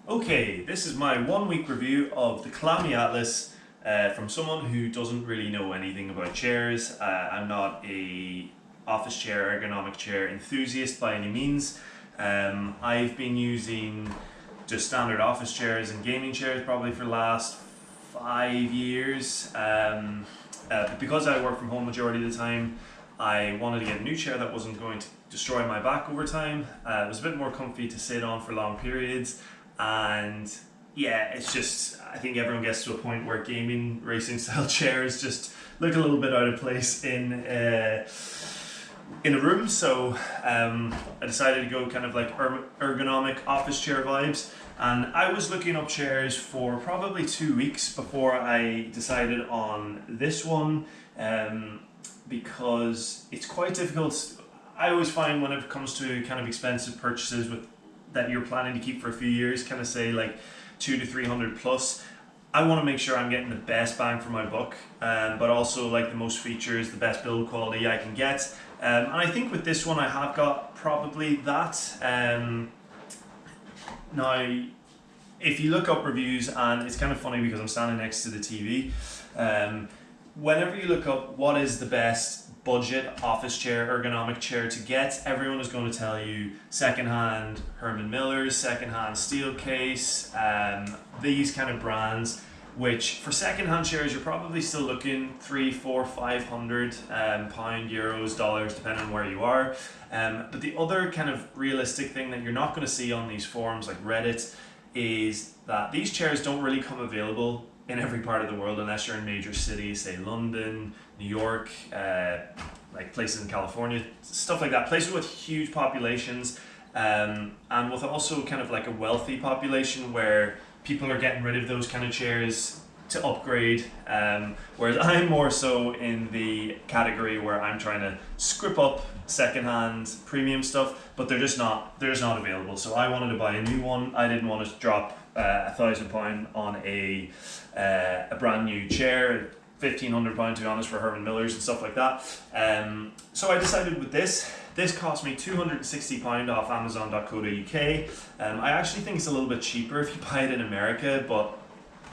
Okay, this is my 1 week review of the Colamy Atlas from someone who doesn't really know anything about chairs. I'm not a office chair, ergonomic chair enthusiast by any means. I've been using just standard office chairs and gaming chairs probably for the last 5 years. But because I work from home majority of the time, I wanted to get a new chair that wasn't going to destroy my back over time. It was a bit more comfy to sit on for long periods. And yeah, it's just, I think everyone gets to a point where gaming racing style chairs just look a little bit out of place in a room. So I decided to go kind of like ergonomic office chair vibes. And I was looking up chairs for probably 2 weeks before I decided on this one, because it's quite difficult. I always find when it comes to kind of expensive purchases that you're planning to keep for a few years, kind of say like 200 to 300 plus, I want to make sure I'm getting the best bang for my buck, but also like the most features, the best build quality I can get. And I think with this one I have got probably that. Now, if you look up reviews, and it's kind of funny because I'm standing next to the TV, whenever you look up what is the best budget office chair, ergonomic chair to get, everyone is going to tell you secondhand Herman Miller's, secondhand Steelcase, these kind of brands, which for secondhand chairs you're probably still looking 300, 400, 500 pound, euros, dollars, depending on where you are. But the other kind of realistic thing that you're not going to see on these forums like Reddit is that these chairs don't really come available in every part of the world unless you're in major cities, say London, New York, like places in California, stuff like that, places with huge populations, and with also kind of like a wealthy population where people are getting rid of those kind of chairs to upgrade, whereas I'm more so in the category where I'm trying to script up secondhand premium stuff, but they're just not available. So I wanted to buy a new one. I didn't want to drop £1,000 on a brand new chair, £1,500 to be honest for Herman Miller's and stuff like that. So I decided with this. This cost me £260 off Amazon.co.uk. I actually think it's a little bit cheaper if you buy it in America, but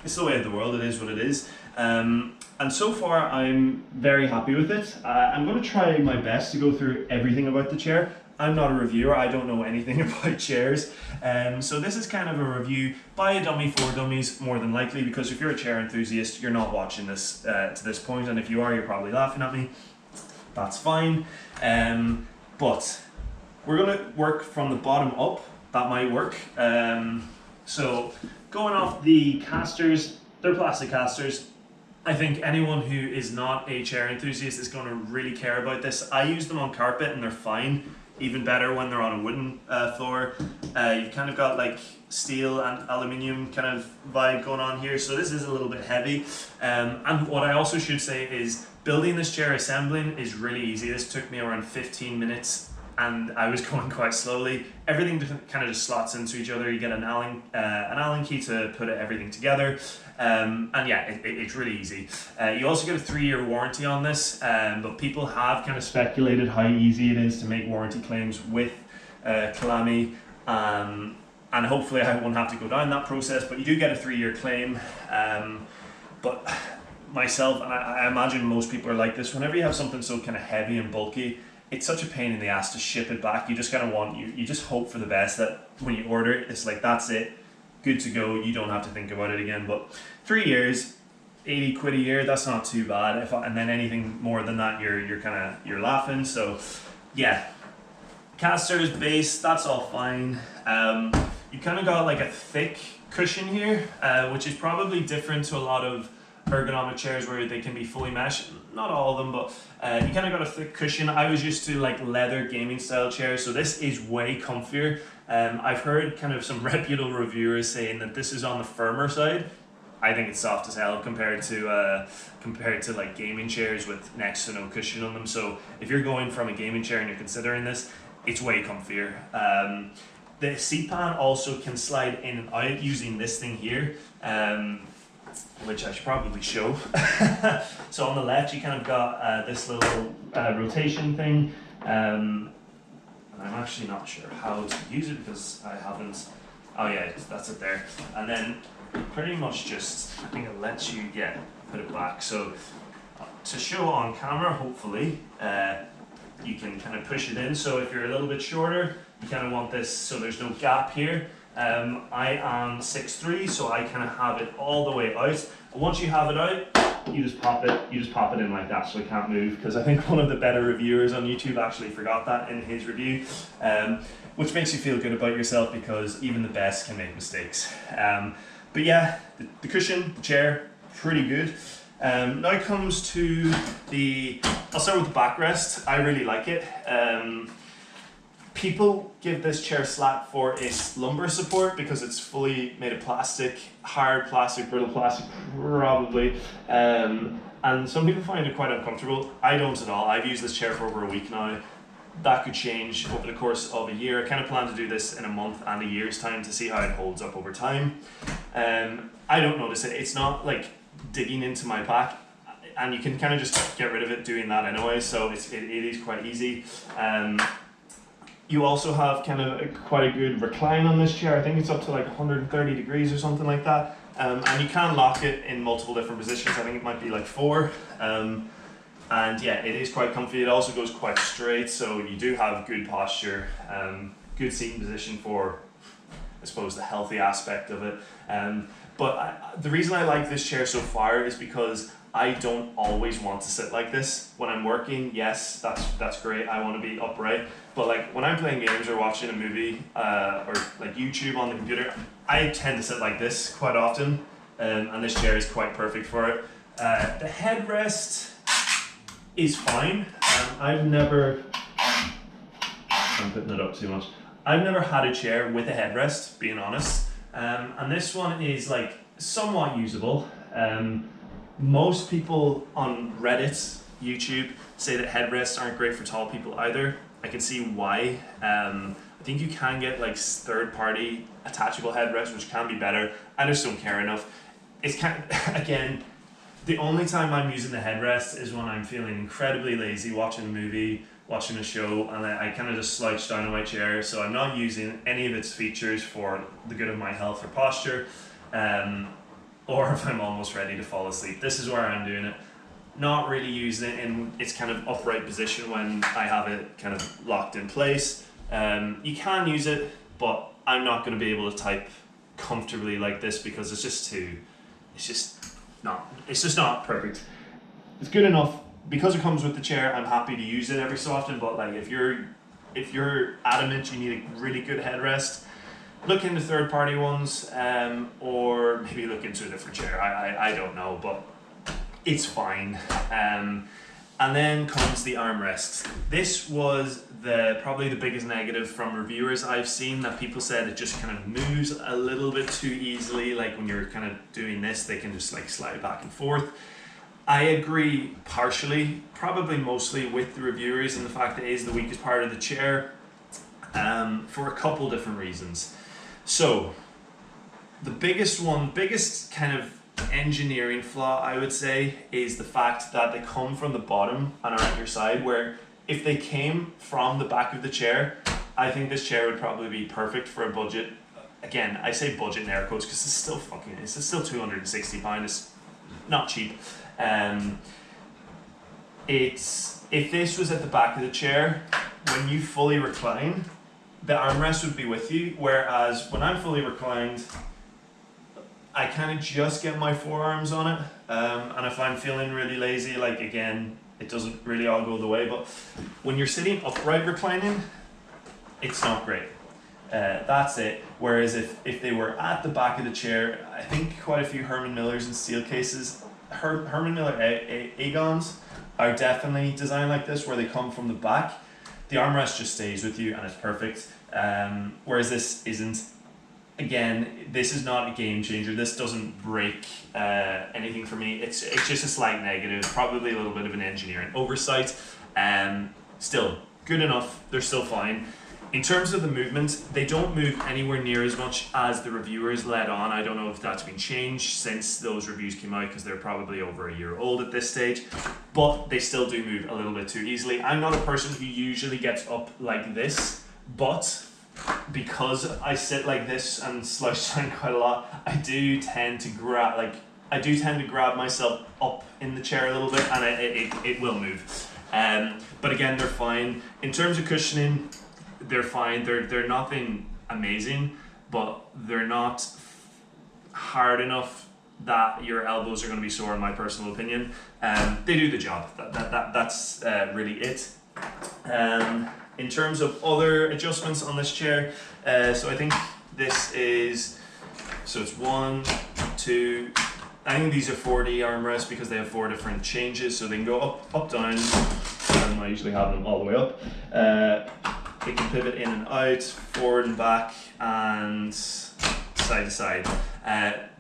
it's the way of the world. It is what it is. And so far I'm very happy with it. I'm going to try my best to go through everything about the chair. I'm not a reviewer, I don't know anything about chairs. So this is kind of a review by a dummy for dummies, more than likely, because if you're a chair enthusiast, you're not watching this to this point, and if you are, you're probably laughing at me. That's fine. But we're going to work from the bottom up. That might work. So going off the casters, they're plastic casters. I think anyone who is not a chair enthusiast is going to really care about this. I use them on carpet and they're fine. Even better when they're on a wooden floor. You've kind of got like steel and aluminium kind of vibe going on here, so this is a little bit heavy. And what I also should say is building this chair, assembling, is really easy. This took me around 15 minutes and I was going quite slowly. Everything kind of just slots into each other. You get an Allen key to put everything together. And yeah, it's really easy. You also get a 3-year warranty on this, but people have kind of speculated how easy it is to make warranty claims with Colamy, and hopefully I won't have to go down that process, but you do get a 3-year claim. But myself, and I imagine most people are like this, whenever you have something so kind of heavy and bulky, it's such a pain in the ass to ship it back. You just kind of want, you just hope for the best, that when you order it, it's like, that's it, good to go, you don't have to think about it again. But 3 years, 80 quid a year, that's not too bad. And then anything more than that, you're laughing. So yeah, casters, base, that's all fine. You kind of got like a thick cushion here, which is probably different to a lot of ergonomic chairs where they can be fully mesh. Not all of them, but you kind of got a thick cushion. I was used to like leather gaming style chairs, so this is way comfier. I've heard kind of some reputable reviewers saying that this is on the firmer side. I think it's soft as hell compared to like gaming chairs with next to no cushion on them. So if you're going from a gaming chair and you're considering this, it's way comfier. The seat pan also can slide in and out using this thing here, which I should probably show. So on the left you kind of got this little rotation thing. And I'm actually not sure how to use it because I haven't Oh yeah, that's it there. And then pretty much just, I think it lets you, yeah, put it back. So to show on camera, hopefully, you can kind of push it in. So if you're a little bit shorter, you kind of want this so there's no gap here. I am 6'3", so I kind of have it all the way out. And once you have it out, you just pop it in like that, so it can't move. Because I think one of the better reviewers on YouTube actually forgot that in his review, which makes you feel good about yourself because even the best can make mistakes. But yeah, the cushion, the chair, pretty good. Now it comes to I'll start with the backrest. I really like it. People give this chair slack for its lumbar support because it's fully made of plastic, hard plastic, brittle plastic, probably. And some people find it quite uncomfortable. I don't at all. I've used this chair for over a week now. That could change over the course of a year. I kind of plan to do this in a month and a year's time to see how it holds up over time. I don't notice it. It's not like digging into my back, and you can kind of just get rid of it doing that anyway, so it is quite easy. You also have kind of quite a good recline on this chair. I think it's up to like 130 degrees or something like that. And you can lock it in multiple different positions. I think it might be like 4. And yeah, it is quite comfy. It also goes quite straight, so you do have good posture, good seating position for, I suppose, the healthy aspect of it. But the reason I like this chair so far is because I don't always want to sit like this. When I'm working, yes, that's great. I want to be upright. But like when I'm playing games or watching a movie or like YouTube on the computer, I tend to sit like this quite often, and this chair is quite perfect for it. The headrest is fine. I'm putting it up too much. I've never had a chair with a headrest, being honest. And this one is like somewhat usable. Most people on Reddit, YouTube, say that headrests aren't great for tall people either. I can see why. I think you can get like third-party attachable headrests, which can be better. I just don't care enough. It's kind of, again, the only time I'm using the headrest is when I'm feeling incredibly lazy, watching a movie, watching a show, and I kind of just slouch down in my chair. So I'm not using any of its features for the good of my health or posture. Or if I'm almost ready to fall asleep. This is where I'm doing it. Not really using it in its kind of upright position when I have it kind of locked in place. You can use it, but I'm not going to be able to type comfortably like this because it's just not perfect. It's good enough. Because it comes with the chair, I'm happy to use it every so often, but like if you're adamant you need a really good headrest, look into third-party ones, or maybe look into a different chair. I don't know, but it's fine. And then comes the armrest. This was probably the biggest negative from reviewers I've seen, that people said it just kind of moves a little bit too easily. Like when you're kind of doing this, they can just like slide back and forth. I agree partially, probably mostly with the reviewers, and the fact that it is the weakest part of the chair, for a couple different reasons. So the biggest kind of engineering flaw, I would say, is the fact that they come from the bottom and are at your side, where if they came from the back of the chair, I think this chair would probably be perfect for a budget. Again, I say budget in air quotes because it's still £260. It's not cheap. If this was at the back of the chair, when you fully recline, the armrest would be with you, whereas when I'm fully reclined, I kind of just get my forearms on it, and if I'm feeling really lazy, like again, it doesn't really all go the way, but when you're sitting upright reclining, it's not great. That's it. Whereas if they were at the back of the chair, I think quite a few Herman Millers and steel cases, Herman Miller Agons are definitely designed like this, where they come from the back. The armrest just stays with you and it's perfect. Whereas this isn't. Again, this is not a game changer. This doesn't break anything for me. It's just a slight negative, probably a little bit of an engineering oversight. Still good enough. They're still fine. In terms of the movement, they don't move anywhere near as much as the reviewers let on. I don't know if that's been changed since those reviews came out, because they're probably over a year old at this stage, but they still do move a little bit too easily. I'm not a person who usually gets up like this, but because I sit like this and slouch down quite a lot, I do tend to grab myself up in the chair a little bit, and it will move. But again, they're fine. In terms of cushioning, they're fine. They're nothing amazing, but they're not hard enough that your elbows are going to be sore, in my personal opinion. They do the job. That's really it. In terms of other adjustments on this chair, so I think this is, so it's 1, 2, I think these are 4D armrests because they have 4 different changes, so they can go up, down, and I usually have them all the way up. They can pivot in and out, forward and back, and side to side.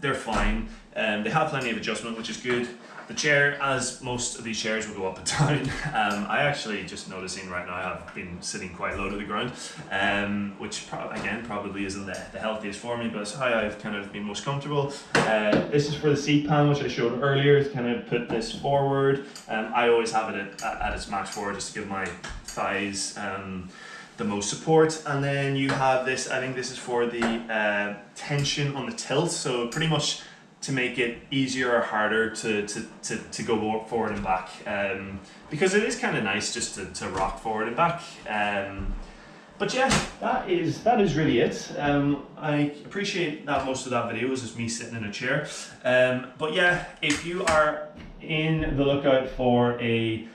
They're fine. They have plenty of adjustment, which is good. The chair, as most of these chairs, will go up and down. I actually, just noticing right now, I have been sitting quite low to the ground, which again probably isn't the healthiest for me, but it's how I've kind of been most comfortable. This is for the seat pan, which I showed earlier, to kind of put this forward. I always have it at its max forward, just to give my thighs the most support. And then you have this, I think this is for the tension on the tilt, so pretty much to make it easier or harder to go forward and back, because it is kind of nice just to rock forward and back. But yeah, that is really it. I appreciate that most of that video was just me sitting in a chair. But yeah, if you are in the lookout for a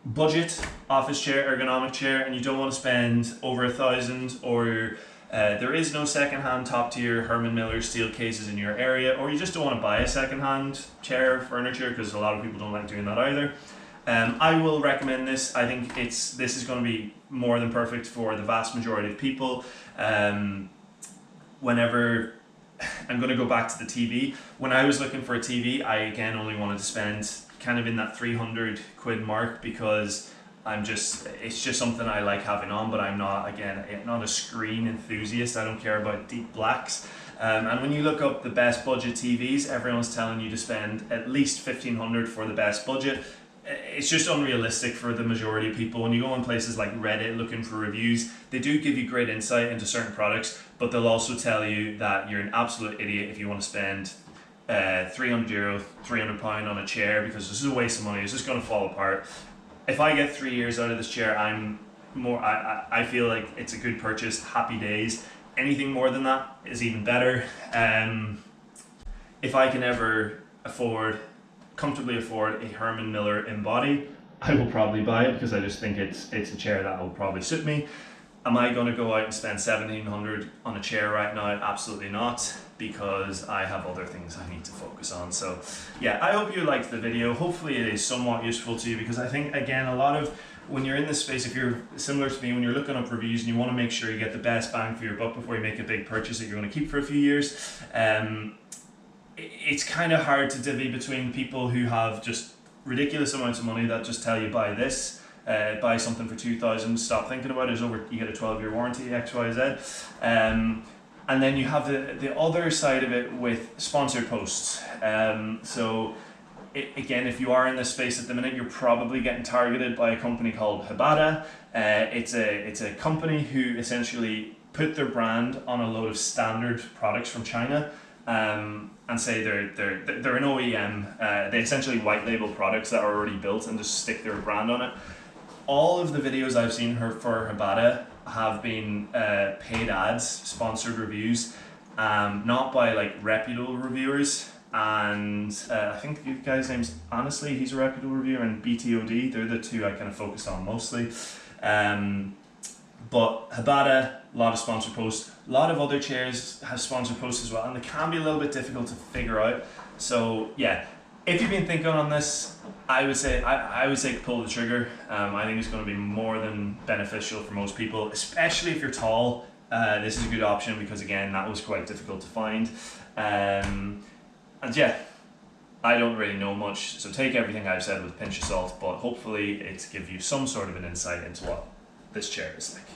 budget office chair, ergonomic chair, and you don't want to spend over $1,000, or there is no second-hand top-tier Herman Miller steel cases in your area, or you just don't want to buy a second-hand chair, furniture, because a lot of people don't like doing that either, I will recommend this. I think this is going to be more than perfect for the vast majority of people. Whenever I'm going to go back to the TV, when I was looking for a TV, I again only wanted to spend kind of in that 300 quid mark, because it's just something I like having on, but I'm not a screen enthusiast. I don't care about deep blacks. And when you look up the best budget TVs, everyone's telling you to spend at least 1,500 for the best budget. It's just unrealistic for the majority of people. When you go on places like Reddit looking for reviews, they do give you great insight into certain products, but they'll also tell you that you're an absolute idiot if you want to spend €300, £300 on a chair, because this is a waste of money. It's just going to fall apart. If I get 3 years out of this chair, I feel like it's a good purchase, happy days. Anything more than that is even better. If I can ever comfortably afford a Herman Miller in-body, I will probably buy it, because I just think it's a chair that will probably suit me. Am I going to go out and spend 1,700 on a chair right now? Absolutely not, because I have other things I need to focus on. So yeah, I hope you liked the video. Hopefully it is somewhat useful to you, because I think, again, when you're in this space, if you're similar to me, when you're looking up reviews and you want to make sure you get the best bang for your buck before you make a big purchase that you're going to keep for a few years, it's kind of hard to divvy between people who have just ridiculous amounts of money that just tell you buy this, buy something for 2,000, stop thinking about it, you get a 12-year warranty, XYZ. And then you have the other side of it with sponsored posts. Again, if you are in this space at the minute, you're probably getting targeted by a company called Habata. It's a company who essentially put their brand on a load of standard products from China, and say they're an OEM. They essentially white label products that are already built and just stick their brand on it. All of the videos I've seen for Habata have been paid ads, sponsored reviews, not by like reputable reviewers. And I think the guy's name's, honestly, he's a reputable reviewer, and BTOD, they're the two I kind of focus on mostly. But Habata, a lot of sponsored posts. A lot of other chairs have sponsored posts as well, and they can be a little bit difficult to figure out. So yeah, if you've been thinking on this, I would say pull the trigger. I think it's going to be more than beneficial for most people, especially if you're tall. This is a good option, because again, that was quite difficult to find. And yeah, I don't really know much, so take everything I've said with a pinch of salt, but hopefully it gives you some sort of an insight into what this chair is like.